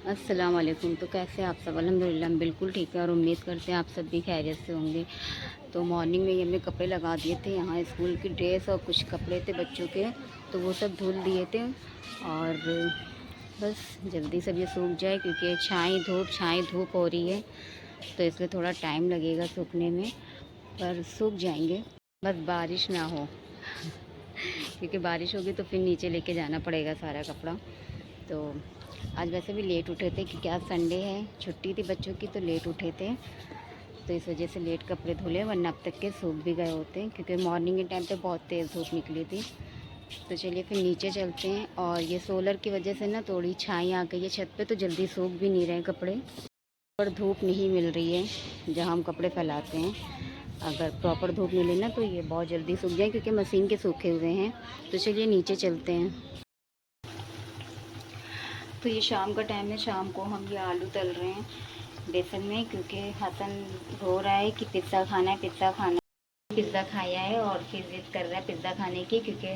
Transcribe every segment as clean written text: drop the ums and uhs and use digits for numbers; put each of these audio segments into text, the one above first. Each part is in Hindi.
अस्सलाम वालेकुम। तो कैसे आप सब? अल्हम्दुलिल्लाह हम बिल्कुल ठीक है और उम्मीद करते हैं आप सब भी खैरियत से होंगे। तो मॉर्निंग में ही हमने कपड़े लगा दिए थे, यहाँ स्कूल की ड्रेस और कुछ कपड़े थे बच्चों के, तो वो सब धुल दिए थे और बस जल्दी सब ये सूख जाए क्योंकि छाई धूप हो रही है, तो इसलिए थोड़ा टाइम लगेगा सूखने में, पर सूख जाएंगे। बस बारिश ना हो क्योंकि बारिश होगी तो फिर नीचे लेके जाना पड़ेगा सारा कपड़ा। तो आज वैसे भी लेट उठे थे क्योंकि आज संडे है, छुट्टी थी बच्चों की, तो लेट उठे थे, तो इस वजह से लेट कपड़े धुले, वरना अब तक के सूख भी गए होते क्योंकि मॉर्निंग के टाइम पे बहुत तेज़ धूप निकली थी। तो चलिए फिर नीचे चलते हैं। और ये सोलर की वजह से ना थोड़ी छाई आ गई है छत पे, तो जल्दी सूख भी नहीं रहे कपड़े और धूप नहीं मिल रही है जहाँ हम कपड़े फैलाते हैं। अगर प्रॉपर धूप मिले ना तो ये बहुत जल्दी सूख जाए क्योंकि मशीन के सूखे हुए हैं। तो चलिए नीचे चलते हैं। तो ये शाम का टाइम है, शाम को हम ये आलू तल रहे हैं बेसन में, क्योंकि हसन रो रहा है कि पिज़्ज़ा खाना है, पिज़्ज़ा खाना है। पिज़्ज़ा खाया है और फिर ज़िद कर रहा है पिज़्ज़ा खाने की, क्योंकि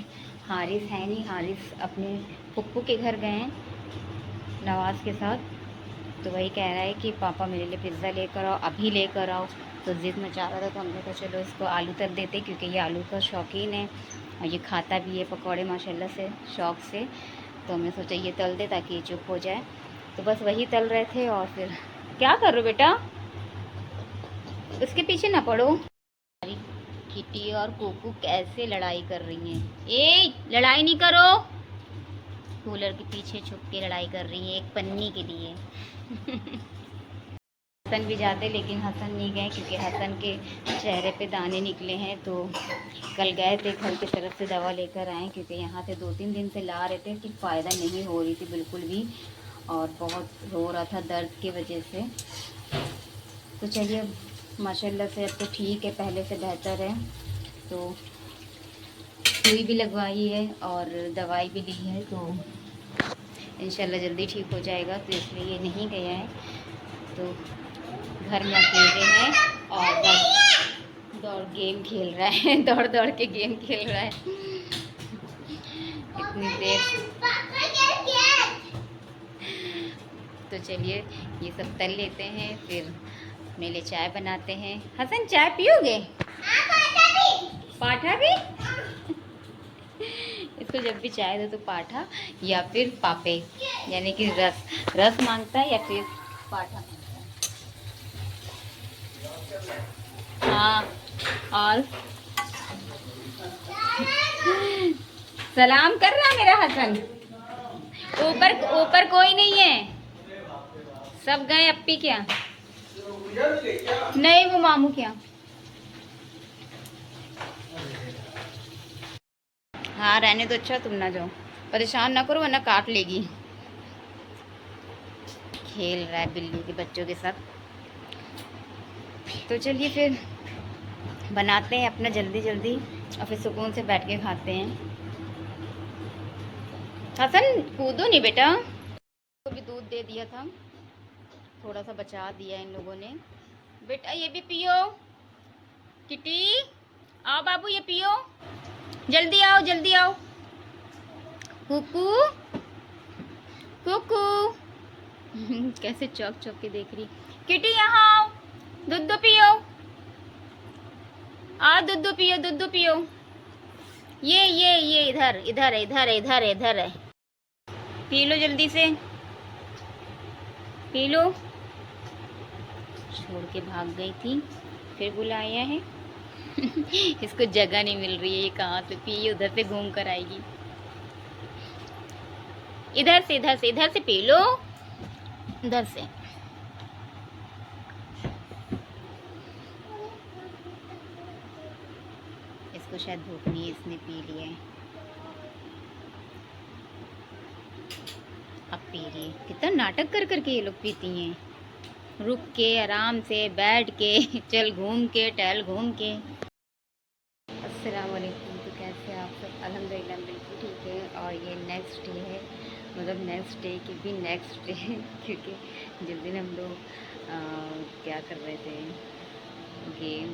हारिस है नहीं, हारिस अपने फुप्पू के घर गए हैं नवाज़ के साथ, तो वही कह रहा है कि पापा मेरे लिए पिज़्ज़ा लेकर आओ, अभी लेकर आओ। तो ज़िद मचा रहा था, तो हमने कहा चलो इसको आलू तल देते, क्योंकि ये आलू का शौकीन है और ये खाता भी है पकौड़े माशाल्लाह से शौक़ से। तो हमने सोचा ये तल दे ताकि ये चुप हो जाए। तो बस वही तल रहे थे। और फिर क्या कर रहे हो बेटा, उसके पीछे ना पड़ो। हमारी किटी और कोकू कैसे लड़ाई कर रही हैं। ए लड़ाई नहीं करो, कूलर के पीछे छुप के लड़ाई कर रही है एक पन्नी के लिए हसन भी जाते, लेकिन हसन नहीं गए क्योंकि हसन के चेहरे पे दाने निकले हैं। तो कल गए थे घर की तरफ से दवा लेकर आए, क्योंकि यहाँ से 2-3 दिन से ला रहे थे कि फ़ायदा नहीं हो रही थी बिल्कुल भी, और बहुत रो रहा था दर्द की वजह से। तो चलिए माशाल्लाह से अब तो ठीक है, पहले से बेहतर है। तो सुई भी लगवाई है और दवाई भी ली है, तो इंशाल्लाह जल्दी ठीक हो जाएगा। तो इसलिए ये नहीं गया है, तो घर में अकेले हैं और बस दौड़ गेम खेल रहा है दौड़ दौड़ के गेम खेल रहा है इतनी देर। तो चलिए ये सब तल लेते हैं, फिर अपने लिए चाय बनाते हैं। हसन चाय पियोगे? पाठा भी इसको जब भी चाय दो तो पाठा या फिर पापे, यानी कि रस रस मांगता है या फिर पाठा मांगता है। हाँ, और सलाम कर रहा है मेरा हसन। ऊपर ऊपर कोई नहीं है, सब गए अप्पी क्या, नहीं वो मामू क्या। हाँ रहने तो अच्छा, तुम ना जाओ, परेशान ना करो वरना काट लेगी। खेल रहा है बिल्ली के बच्चों के साथ। तो चलिए फिर बनाते हैं अपना जल्दी जल्दी और फिर सुकून से बैठ के खाते हैं। हसन कूदो नहीं बेटा, तो भी दूध दे दिया था, थोड़ा सा बचा दिया इन लोगों ने। बेटा ये भी पियो, किटी आओ बाबू ये पियो, जल्दी आओ जल्दी आओ। कुकू कुकू कैसे चौक चौक के देख रही। किटी यहाँ आओ, दूध पियो, आओ दूध पियो, दूध पियो। ये इधर इधर इधर इधर इधर है, पी लो जल्दी से, पी लो। छोड़ के भाग गई थी, फिर बुलाया है इसको जगह नहीं मिल रही है, ये कहाँ से पी, उधर से घूम कर आएगी। इधर से इधर से इधर से पी लो, इधर से। इसको शायद भूख नहीं है, इसने पी लिया है, अब पी रही है। कितना नाटक कर करके ये लोग पीती हैं, रुक के आराम से बैठ के चल घूम के टहल घूम के। अस्सलाम वालेकुम। तो कैसे आप सब? अल्हम्दुलिल्लाह बिल्कुल ठीक है। और ये नेक्स्ट डे है, मतलब नेक्स्ट डे की भी नेक्स्ट डे क्योंकि जिस दिन हम लोग क्या कर रहे थे गेम,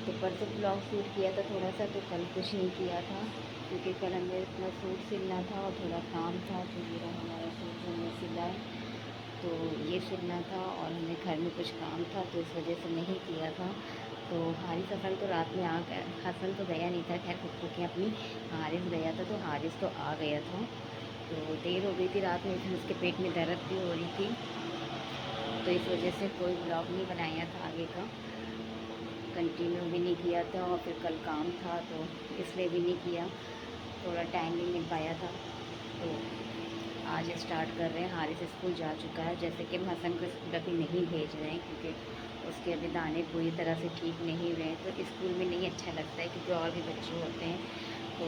तो परसों ब्लॉग शूट किया था थोड़ा सा, तो कल कुछ नहीं किया था क्योंकि कल हमें अपना सूट सिलना था और थोड़ा काम था। तो मेरा हमारा सूट जो हमने सिला है तो ये सिलना था और हमें घर में कुछ काम था तो इस वजह से नहीं किया था। तो हारिस हसन तो रात में आ गया, हसन तो गया नहीं था, खैर खुद के अपनी हारिस गया था, तो हारिस तो आ गया था। तो देर हो गई थी रात में, फिर उसके पेट में दर्द भी हो रही थी, तो इस वजह से कोई ब्लॉग नहीं बनाया था आगे का, कंटिन्यू भी नहीं किया था। और फिर कल काम था तो इसलिए भी नहीं किया, थोड़ा टाइम नहीं मिल पाया था। तो आज स्टार्ट कर रहे हैं। हारिस स्कूल जा चुका है, जैसे कि हम हसन को स्कूल अभी नहीं भेज रहे हैं क्योंकि उसके अभी दाने पूरी तरह से ठीक नहीं हुए हैं, तो स्कूल में नहीं अच्छा लगता है क्योंकि और भी बच्चे होते हैं, तो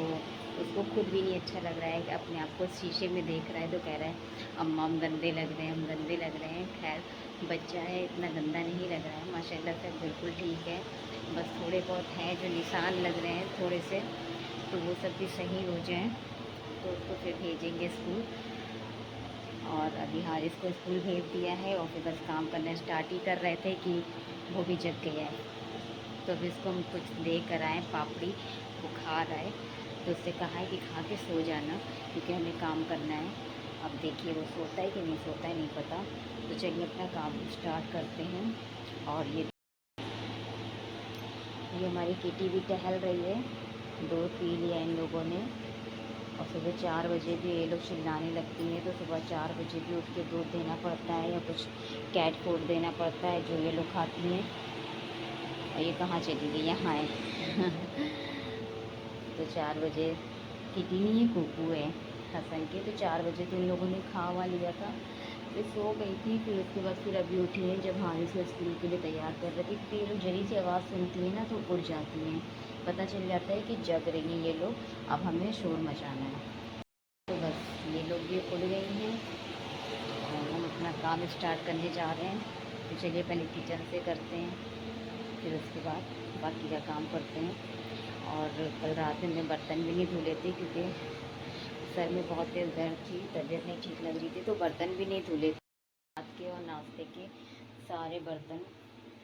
उसको खुद भी नहीं अच्छा लग रहा है कि अपने आप को शीशे में देख रहा है तो कह रहा है अम्मा हम गंदे लग रहे हैं, हम गंदे लग रहे हैं। खैर बच्चा है, इतना गंदा नहीं लग रहा है, माशाल्लाह से बिल्कुल ठीक है। बस थोड़े बहुत हैं जो निशान लग रहे हैं थोड़े से, तो वो सब भी सही हो जाएं तो उसको फिर भेजेंगे स्कूल। और अभी हारिस को स्कूल भेज दिया है और फिर बस काम करना स्टार्ट ही कर रहे थे कि वो भी जग गया है। तो अभी इसको हम कुछ दे कर आए, पापड़ी बुखार आए, तो उससे कहा है कि खा के सो जाना क्योंकि हमें काम करना है। अब देखिए वो सोता है कि नहीं सोता है नहीं पता, तो चलिए अपना काम स्टार्ट करते हैं। और ये हमारी किटी भी टहल रही है, दूध पी लिया इन लोगों ने। और सुबह 4 बजे भी ये लोग चिल्लाने लगती हैं, तो सुबह 4 बजे भी उठ के दूध देना पड़ता है या कुछ कैट फूड देना पड़ता है जो ये लोग खाती हैं। और ये कहाँ चली गई, यहाँ है तो 4 बजे किटी नहीं है, कुकू है हसन की, तो 4 बजे तो इन लोगों ने खावा लिया था, फिर सो गई थी। फिर उसके बाद फिर अभी उठी है, जब हारिस को स्कूल के लिए तैयार कर रही थी, तो ये लोग जरी सी आवाज़ सुनती है ना तो उड़ जाती हैं, पता चल जाता है कि जग रही हैं ये लोग, अब हमें शोर मचाना है। तो बस ये लोग भी उड़ गई हैं और हम अपना काम स्टार्ट करने जा रहे हैं। तो चलिए पहले किचन से करते हैं, फिर उसके बाद बाकी का काम करते हैं। और कल रात में बर्तन भी नहीं धुले थे क्योंकि सर में बहुत तेज़ दर्द थी, तबीयत नहीं ठीक लग रही थी, तो बर्तन भी नहीं धुले थे। रात के और नाश्ते के सारे बर्तन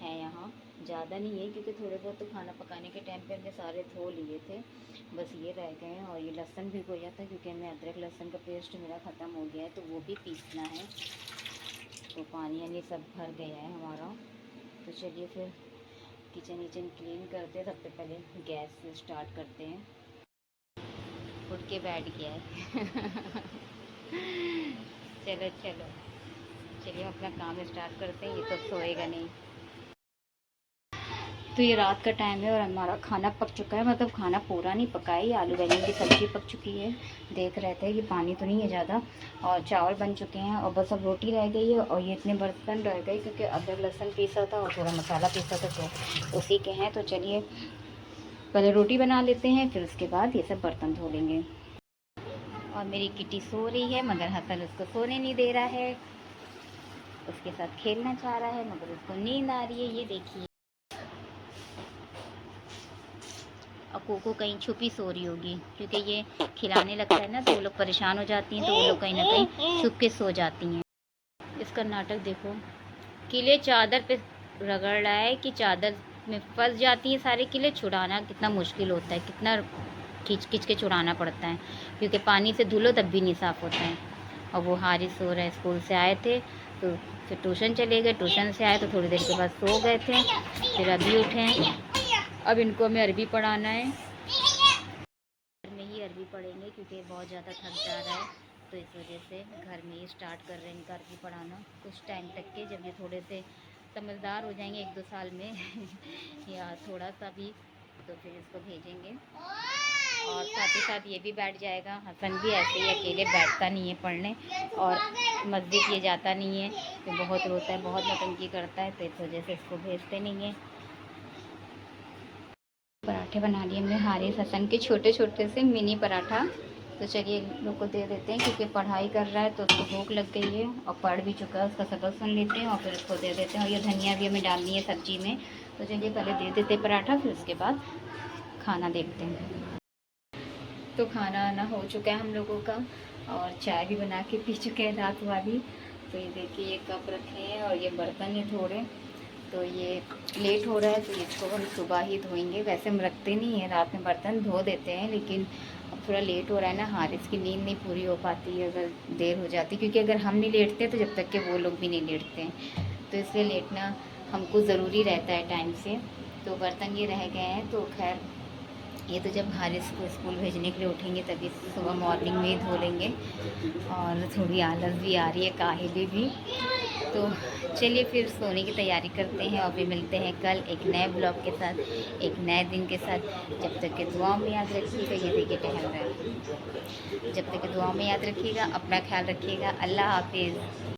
हैं यहाँ, ज़्यादा नहीं है क्योंकि थोड़े बहुत तो खाना पकाने के टाइम पे हमने सारे धो लिए थे, बस ये रह गए हैं। और ये लहसुन भी गोया था क्योंकि हमें अदरक लहसुन का पेस्ट मेरा ख़त्म हो गया है, तो वो भी पीसना है, तो पानी यानी सब भर गया है हमारा। तो चलिए फिर किचन विचन क्लीन करते हैं, सबसे पहले गैस से स्टार्ट करते हैं। उठ के बैठ गया है चलो चलो चलिए हम अपना काम स्टार्ट करते हैं, ये तो सोएगा नहीं। तो ये रात का टाइम है और हमारा खाना पक चुका है, मतलब खाना पूरा नहीं पका है, आलू बैंगन की सब्ज़ी पक चुकी है, देख रहे थे कि पानी तो नहीं है ज़्यादा, और चावल बन चुके हैं और बस अब रोटी रह गई है। और ये इतने बर्तन रह गए क्योंकि अदरक लहसुन पीसा था और थोड़ा मसाला पीसा था, तो उसी के हैं। तो चलिए पहले रोटी बना लेते हैं, फिर उसके बाद ये सब बर्तन धो लेंगे। और मेरी किटी सो रही है मगर हसन उसको सोने नहीं दे रहा है, उसके साथ खेलना चाह रहा है मगर उसको नींद आ रही है, ये देखिए। और कोको कहीं छुपी सो रही होगी क्योंकि ये खिलाने लगता है ना, तो वो लोग परेशान हो जाती हैं, तो वो लोग कहीं ना कहीं छुप के सो जाती हैं। इसका नाटक देखो, किले चादर पे रगड़ रहा है कि चादर में फंस जाती है सारे किले, छुड़ाना कितना मुश्किल होता है, कितना खींच खींच के छुड़ाना पड़ता है क्योंकि पानी से धुलो तब भी नहीं साफ़ होता है। और वो हारिस सो रहा है, स्कूल से आए थे तो फिर ट्यूशन चले गए, ट्यूशन से आए तो थोड़ी देर के बाद सो गए थे, फिर अभी उठे। अब इनको हमें अरबी पढ़ाना है, घर में ही अरबी पढ़ेंगे क्योंकि बहुत ज़्यादा थक जा रहा है, तो इस वजह से घर में ही स्टार्ट कर रहे हैं इनका अरबी पढ़ाना कुछ टाइम तक के, जब ये थोड़े से समझदार हो जाएंगे 1-2 साल में या थोड़ा सा भी, तो फिर इसको भेजेंगे। और साथ ही साथ ये भी बैठ जाएगा, हसन भी ऐसे ही अकेले बैठता नहीं है पढ़ने, और मस्जिद ये जाता नहीं है, तो बहुत रोता है, बहुत नौटंकी करता है, तो इस वजह से इसको भेजते नहीं हैं। पराठे बना लिए हमने हारिस हसन के, छोटे छोटे से मिनी पराठा। तो चलिए लोग को दे देते हैं क्योंकि पढ़ाई कर रहा है तो उसको भूख लग गई है और पढ़ भी चुका है, उसका शक्ल सुन लेते हैं और फिर उसको दे देते हैं। और ये धनिया भी हमें डालनी है सब्जी में, तो चलिए पहले दे देते हैं पराठा, फिर उसके बाद खाना देखते हैं। तो खाना आना हो चुका है हम लोगों का और चाय भी बना के पी चुके हैं रात वाली। तो ये देखिए ये कप रखे हैं और ये बर्तन है थोड़े, तो ये लेट हो रहा है, तो इसको हम सुबह ही धोएंगे। वैसे हम रखते नहीं हैं, रात में बर्तन धो देते हैं, लेकिन अब थोड़ा लेट हो रहा है ना, हारिस की नींद नहीं पूरी हो पाती है अगर देर हो जाती, क्योंकि अगर हम नहीं लेटते तो जब तक कि वो लोग भी नहीं लेटते हैं, तो इसलिए लेटना हमको ज़रूरी रहता है टाइम से। तो बर्तन ये रह गए हैं, तो खैर ये तो जब हारिस को स्कूल भेजने के लिए उठेंगे तभी सुबह मॉर्निंग में ही धो लेंगे। और थोड़ी आलस भी आ रही है, काहिली भी। तो चलिए फिर सोने की तैयारी करते हैं और फिर मिलते हैं कल एक नए ब्लॉग के साथ, एक नए दिन के साथ। जब तक के दुआओं में याद रखिएगा, ये देखिए टहल रहा है। जब तक के दुआओं में याद रखिएगा, अपना ख्याल रखिएगा। अल्लाह हाफिज़।